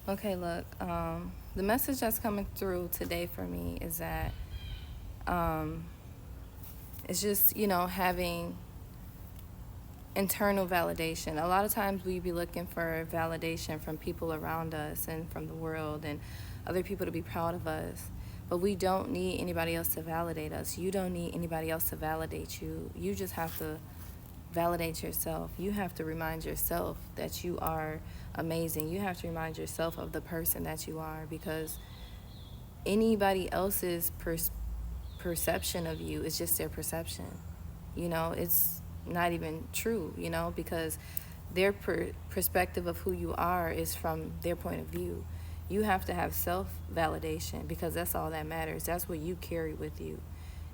Okay, look, the message that's coming through today for me is that um, it's just, having internal validation. A lot of times we be looking for validation from people around us and from the world and other people to be proud of us. But we don't need anybody else to validate us. You don't need anybody else to validate you. You just have to validate yourself. You have to remind yourself that you are amazing. You have to remind yourself of the person that you are, because anybody else's perception of you is just their perception. It's not even true, because their perspective of who you are is from their point of view. You have to have self validation, because that's all that matters. That's what you carry with you.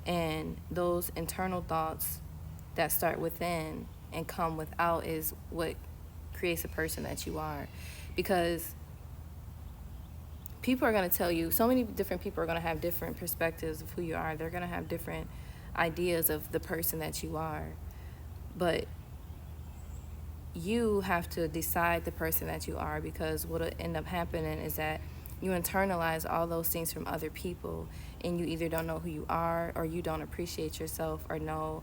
And those internal thoughts that start within and come without is what creates a person that you are. Because people are going to tell you, so many different people are going to have different perspectives of who you are. They're going to have different ideas of the person that you are. But you have to decide the person that you are, because what will end up happening is that you internalize all those things from other people, and you either don't know who you are, or you don't appreciate yourself, or know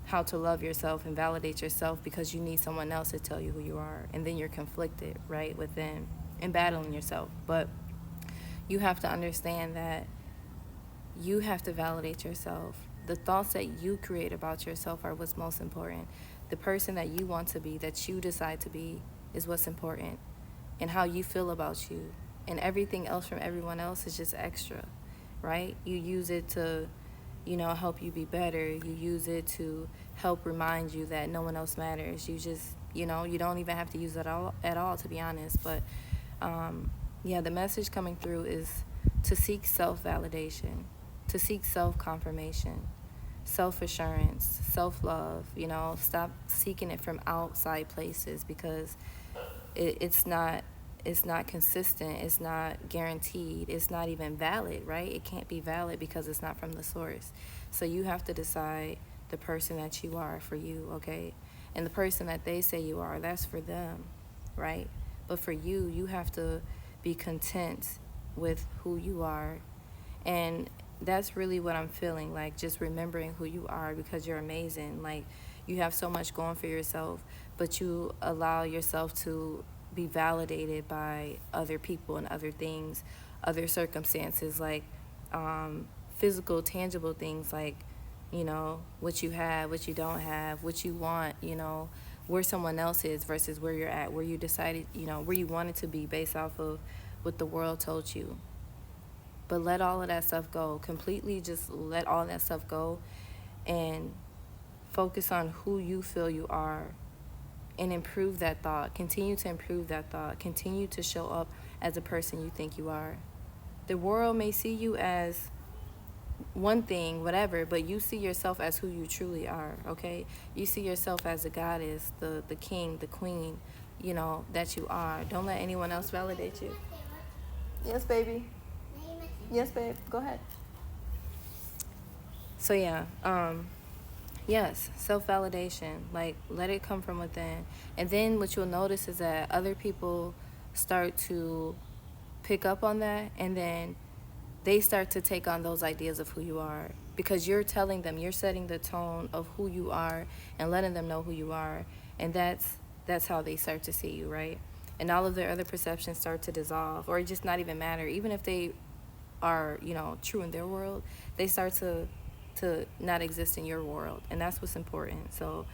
how to love yourself and validate yourself, because you need someone else to tell you who you are. And then you're conflicted, right, within, and battling yourself. But you have to understand that you have to validate yourself. The thoughts that you create about yourself are what's most important. The person that you want to be, that you decide to be, is what's important. And how you feel about you. And everything else from everyone else is just extra, right? You use it to, help you be better. You use it to help remind you that no one else matters. You just, you don't even have to use it at all, to be honest. But yeah, the message coming through is to seek self validation, to seek self confirmation, self assurance, self love. Stop seeking it from outside places, because it's not consistent, it's not guaranteed, it's not even valid, right? It can't be valid because it's not from the source. So you have to decide the person that you are for you, okay? And the person that they say you are, that's for them, right? But for you, you have to be content with who you are. And that's really what I'm feeling like, just remembering who you are, because you're amazing. Like, you have so much going for yourself, but you allow yourself to be validated by other people and other things, other circumstances, like physical, tangible things, like, what you have, what you don't have, what you want, where someone else is versus where you're at, where you decided, where you wanted to be based off of what the world told you. But let all of that stuff go. Completely just let all that stuff go, and focus on who you feel you are, and improve that thought. Continue to improve that thought. Continue to show up as a person you think you are. The world may see you as one thing, whatever, but you see yourself as who you truly are, okay? You see yourself as the goddess, the king, the queen, that you are. Don't let anyone else validate you. Yes, baby. Yes, babe. Go ahead. So yeah, yes, self validation. Like, let it come from within. And then what you'll notice is that other people start to pick up on that, and then they start to take on those ideas of who you are, because you're telling them, you're setting the tone of who you are and letting them know who you are. And that's how they start to see you, right? And all of their other perceptions start to dissolve, or just not even matter. Even if they are, true in their world, they start to not exist in your world. And that's what's important. So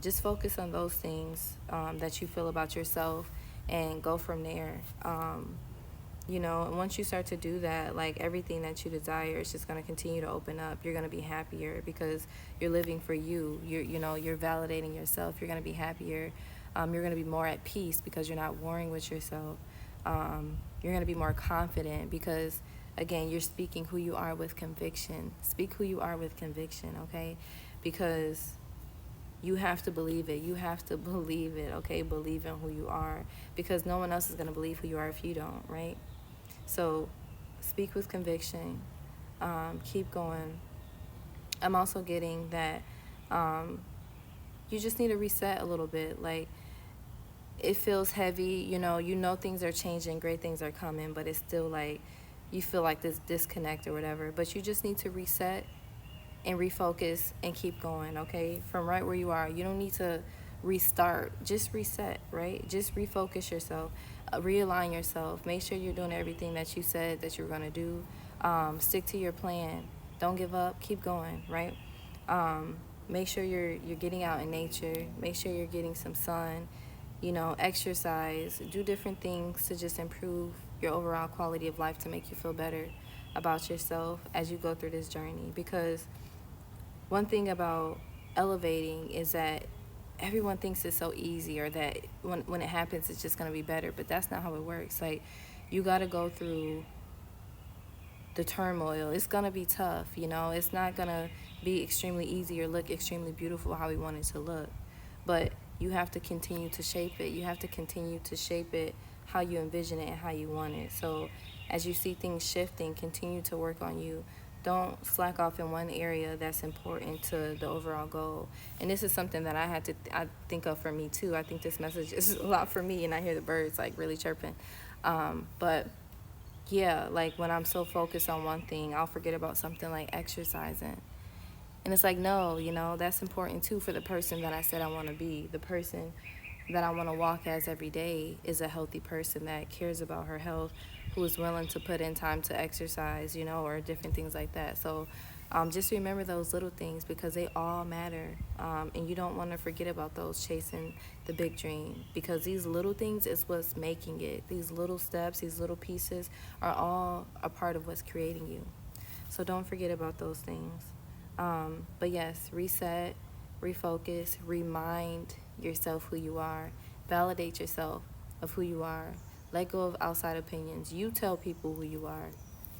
just focus on those things that you feel about yourself, and go from there. And once you start to do that, like, everything that you desire is just going to continue to open up. You're going to be happier, because you're living for you. You're validating yourself. You're going to be happier. You're going to be more at peace, because you're not warring with yourself. You're going to be more confident, because again, you're speaking who you are with conviction. Speak who you are with conviction, okay? Because you have to believe it. You have to believe it, okay? Believe in who you are, because no one else is going to believe who you are if you don't, right? So speak with conviction. Keep going. I'm also getting that you just need to reset a little bit. Like, it feels heavy, you know things are changing, great things are coming, but it's still like you feel like this disconnect or whatever. But you just need to reset and refocus and keep going, okay? From right where you are. You don't need to restart. Just reset, right? Just refocus yourself, realign yourself. Make sure you're doing everything that you said that you were going to do. Stick to your plan. Don't give up. Keep going, right? Make sure you're getting out in nature. Make sure you're getting some sun. Exercise. Do different things to just improve your overall quality of life to make you feel better about yourself as you go through this journey. Because one thing about elevating is that everyone thinks it's so easy, or that when it happens it's just going to be better, but that's not how it works. Like, you got to go through the turmoil. It's going to be tough, it's not going to be extremely easy or look extremely beautiful how we want it to look, but you have to continue to shape it. You have to continue to shape it how you envision it and how you want it. So as you see things shifting, continue to work on you. Don't slack off in one area that's important to the overall goal. And this is something that I think of for me too. I think this message is a lot for me, and I hear the birds like really chirping. But yeah, like when I'm so focused on one thing, I'll forget about something like exercising. And it's like, no, that's important too for the person that I said I want to be. The person that I want to walk as every day is a healthy person that cares about her health, who is willing to put in time to exercise, or different things like that. So just remember those little things, because they all matter. And you don't want to forget about those, chasing the big dream, because these little things is what's making it. These little steps, these little pieces are all a part of what's creating you. So don't forget about those things. But yes, reset, refocus, remind yourself who you are, validate yourself of who you are, let go of outside opinions. You tell people who you are.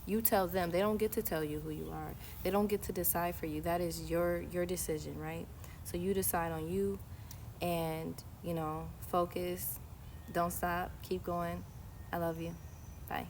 You tell them. They don't get to tell you who you are. They don't get to decide for you. That is your decision, right? So you decide on you, and focus. Don't stop. Keep going. I love you. Bye.